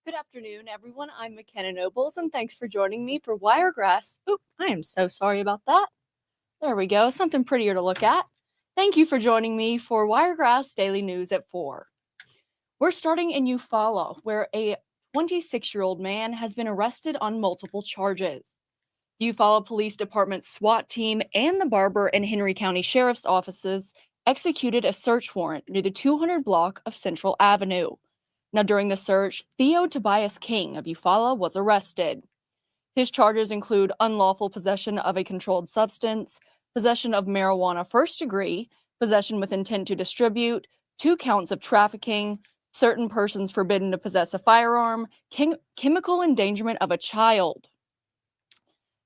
Good afternoon, everyone. I'm McKenna Nobles, and thanks for joining me for Wiregrass. Oop, I am so sorry about that. There we go, something prettier to look at. Thank you for joining me for Wiregrass Daily News at 4. We're starting in Eufaula, where a 26-year-old man has been arrested on multiple charges. The Eufaula Police Department SWAT team and the Barber and Henry County Sheriff's offices executed a search warrant near the 200 block of Central Avenue. Now, during the search, Theo Tobias King of Eufaula was arrested. His charges include unlawful possession of a controlled substance, possession of marijuana first degree, possession with intent to distribute, 2 counts of trafficking, certain persons forbidden to possess a firearm, chemical endangerment of a child.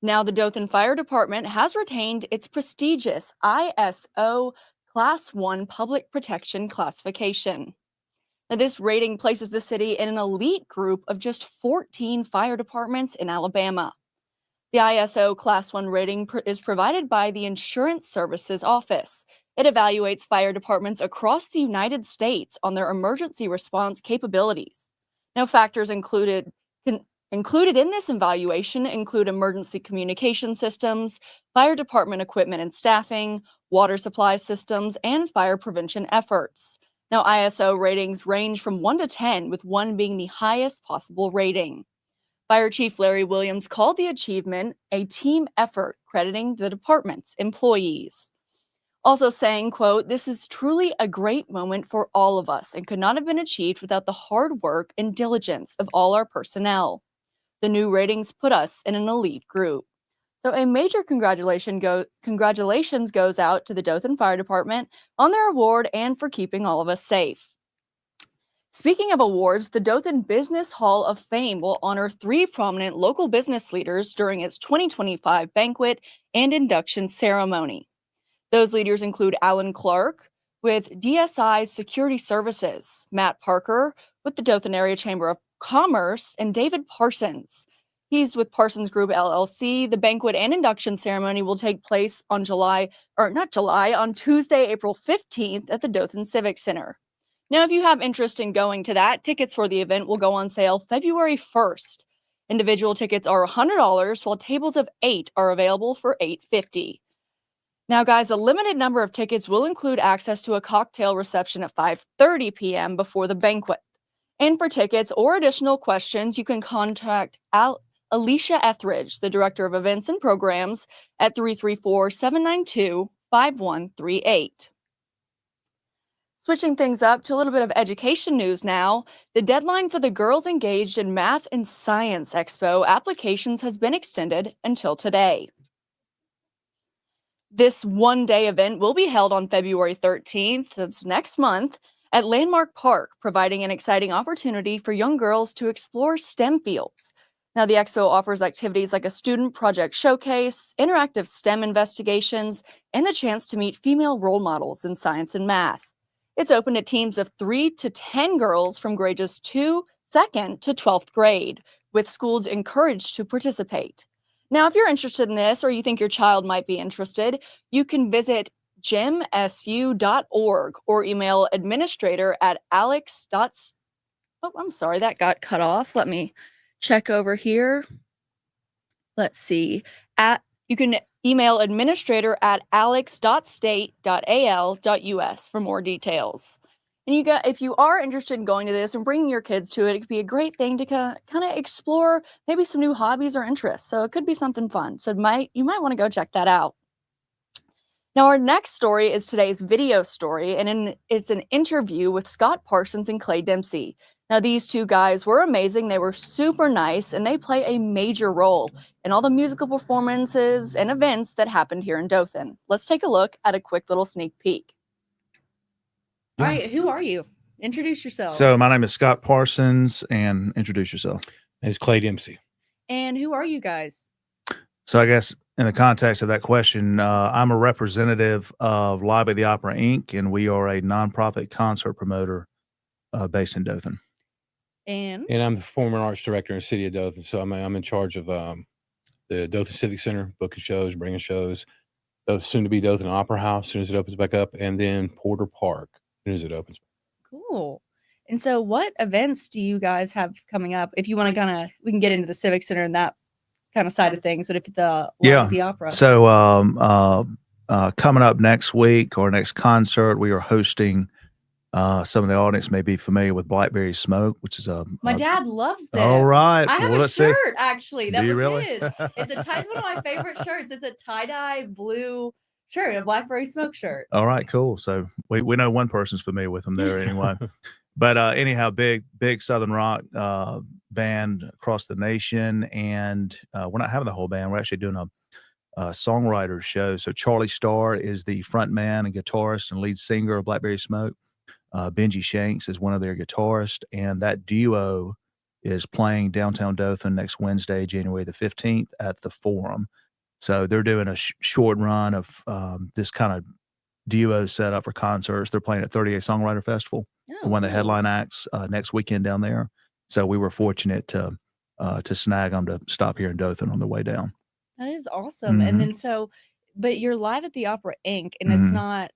Now, the Dothan Fire Department has retained its prestigious ISO Class 1 Public Protection classification. Now, this rating places the city in an elite group of just 14 fire departments in Alabama. The ISO Class 1 rating is provided by the Insurance Services Office. It evaluates fire departments across the United States on their emergency response capabilities. Now, factors included in this evaluation include emergency communication systems, fire department equipment and staffing, water supply systems, and fire prevention efforts. Now, ISO ratings range from 1 to 10, with 1 being the highest possible rating. Fire Chief Larry Williams called the achievement a team effort, crediting the department's employees. Also saying, quote, "This is truly a great moment for all of us and could not have been achieved without the hard work and diligence of all our personnel. The new ratings put us in an elite group." So a major congratulations goes out to the Dothan Fire Department on their award and for keeping all of us safe. Speaking of awards, the Dothan Business Hall of Fame will honor 3 prominent local business leaders during its 2025 banquet and induction ceremony. Those leaders include Alan Clark with DSI Security Services, Matt Parker with the Dothan Area Chamber of Commerce, and David Parsons. He's with Parsons Group LLC. The banquet and induction ceremony will take place on Tuesday, April 15th at the Dothan Civic Center. Now, if you have interest in going to that, tickets for the event will go on sale February 1st. Individual tickets are $100, while tables of 8 are available for $8.50. Now, guys, a limited number of tickets will include access to a cocktail reception at 5:30 p.m. before the banquet. And for tickets or additional questions, you can contact Alicia Etheridge, the Director of Events and Programs, at 334-792-5138. Switching things up to a little bit of education news now, the deadline for the Girls Engaged in Math and Science Expo applications has been extended until today. This one-day event will be held on February 13th, that's next month, at Landmark Park, providing an exciting opportunity for young girls to explore STEM fields. Now, the expo offers activities like a student project showcase, interactive STEM investigations, and the chance to meet female role models in science and math. It's open to teams of 3 to 10 girls from grades 2nd to 12th grade, with schools encouraged to participate. Now, if you're interested in this or you think your child might be interested, you can visit gymsu.org or email administrator at alex. Oh, I'm sorry, that got cut off. Let me check over here. Let's see. You can email administrator at alex.state.al.us for more details. And if you are interested in going to this and bringing your kids to it, it could be a great thing to kind of explore maybe some new hobbies or interests. So it could be something fun. So you might want to go check that out. Now, our next story is today's video story, and it's an interview with Scott Parsons and Clay Dempsey. Now, these two guys were amazing. They were super nice, and they play a major role in all the musical performances and events that happened here in Dothan. Let's take a look at a quick little sneak peek. All right, who are you? Introduce yourselves. So my name is Scott Parsons, and introduce yourself. My name is Clay Dempsey. And who are you guys? So I guess in the context of that question, I'm a representative of Live at the Opera, Inc., and we are a nonprofit concert promoter based in Dothan. And I'm the former arts director in the city of Dothan, so I'm in charge of the Dothan Civic Center, booking shows, bringing shows, soon to be Dothan Opera House, as soon as it opens back up, and then Porter Park, as soon as it opens. Cool. And so what events do you guys have coming up? If you want to we can get into the Civic Center and that kind of side of things, but if the opera. So coming up next week or next concert, we are hosting some of the audience may be familiar with Blackberry Smoke, which is my dad loves them. All right. I have a shirt actually. That was really? his. It's one of my favorite shirts. It's a tie-dye blue shirt, a Blackberry Smoke shirt. All right, cool. So we know one person's familiar with them there anyway. But anyhow, big Southern rock band across the nation, and we're not having the whole band. We're actually doing a songwriter show. So Charlie Starr is the front man and guitarist and lead singer of Blackberry Smoke. Benji Shanks is one of their guitarists, and that duo is playing downtown Dothan next Wednesday, January the 15th at the Forum. So they're doing a short run of this kind of duo set up for concerts. They're playing at 38 Songwriter Festival, one of the headline acts next weekend down there. So we were fortunate to snag them to stop here in Dothan on the way down. That is awesome. And then but you're Live at the Opera, Inc., and it's not,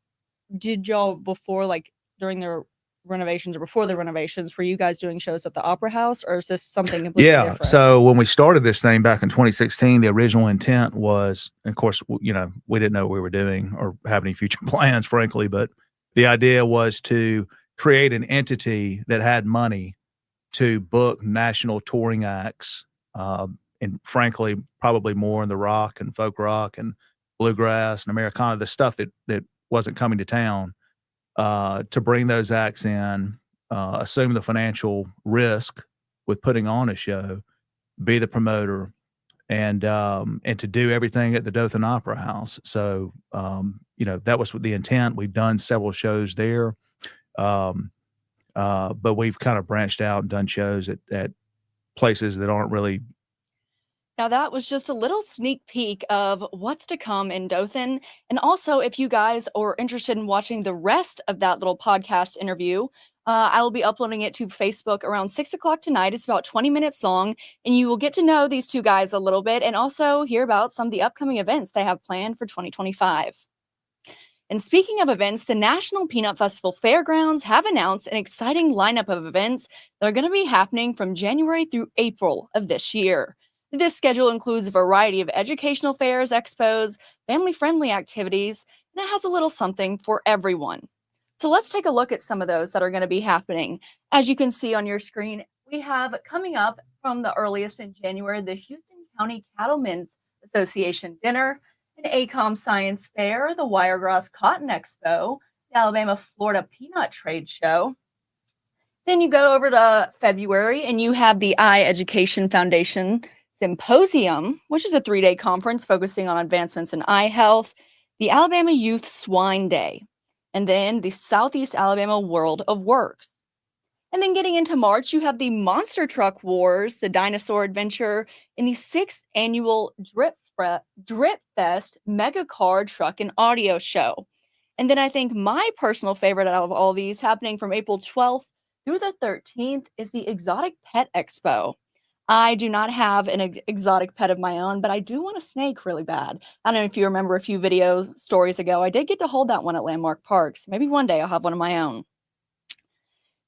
did y'all during the renovations or before the renovations, were you guys doing shows at the Opera House, or is this something completely different? Yeah. So when we started this thing back in 2016, the original intent was, of course, we didn't know what we were doing or have any future plans, frankly, but the idea was to create an entity that had money to book national touring acts, and frankly, probably more in the rock and folk rock and bluegrass and Americana, the stuff that wasn't coming to town, to bring those acts in, assume the financial risk with putting on a show, be the promoter, and to do everything at the Dothan Opera House. So, that was the intent. We've done several shows there. But we've kind of branched out and done shows at places that aren't really. Now, that was just a little sneak peek of what's to come in Dothan. And also, if you guys are interested in watching the rest of that little podcast interview, I will be uploading it to Facebook around 6 o'clock tonight. It's about 20 minutes long, and you will get to know these two guys a little bit and also hear about some of the upcoming events they have planned for 2025. And speaking of events, the National Peanut Festival Fairgrounds have announced an exciting lineup of events that are going to be happening from January through April of this year. This schedule includes a variety of educational fairs, expos, family-friendly activities, and it has a little something for everyone. So let's take a look at some of those that are going to be happening. As you can see on your screen, we have coming up from the earliest in January, the Houston County Cattlemen's Association Dinner, an ACOM Science Fair, the Wiregrass Cotton Expo, the Alabama-Florida Peanut Trade Show. Then you go over to February and you have the Eye Education Foundation Symposium, which is a 3-day conference focusing on advancements in eye health, the Alabama Youth Swine Day, and then the Southeast Alabama World of Works. And then getting into March, you have the Monster Truck Wars, the Dinosaur Adventure, and the 6th annual Drip Fest Mega Car Truck and Audio Show. And then I think my personal favorite out of all these, happening from April 12th through the 13th, is the Exotic Pet Expo. I do not have an exotic pet of my own, but I do want a snake really bad. I don't know if you remember a few stories ago, I did get to hold that one at Landmark Parks. Maybe one day I'll have one of my own.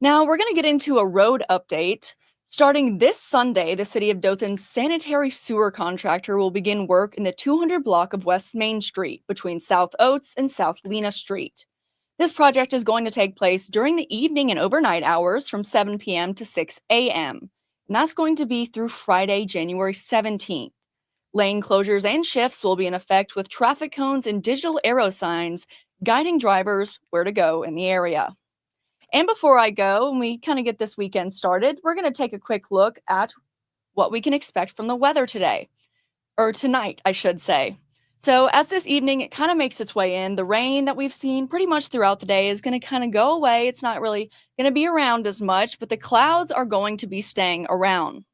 Now we're going to get into a road update. Starting this Sunday, the City of Dothan's sanitary sewer contractor will begin work in the 200 block of West Main Street between South Oates and South Lena Street. This project is going to take place during the evening and overnight hours from 7 p.m. to 6 a.m. And that's going to be through Friday, January 17th. Lane closures and shifts will be in effect, with traffic cones and digital arrow signs guiding drivers where to go in the area. And before I go and we kind of get this weekend started, we're going to take a quick look at what we can expect from the weather today, or tonight, I should say. So as this evening, it kind of makes its way in. The rain that we've seen pretty much throughout the day is going to kind of go away. It's not really going to be around as much, but the clouds are going to be staying around.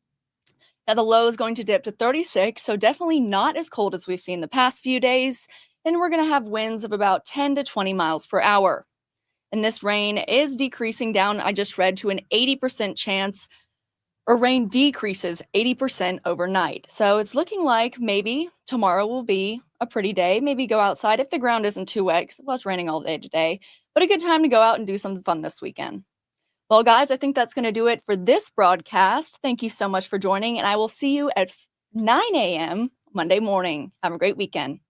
Now the low is going to dip to 36, so definitely not as cold as we've seen the past few days. And we're going to have winds of about 10 to 20 miles per hour. And this rain is decreasing down, I just read, to an 80% chance, or rain decreases 80% overnight. So it's looking like maybe tomorrow will be a pretty day. Maybe go outside if the ground isn't too wet, because it was raining all day today. But a good time to go out and do something fun this weekend. Well, guys, I think that's going to do it for this broadcast. Thank you so much for joining, and I will see you at 9 a.m. Monday morning. Have a great weekend.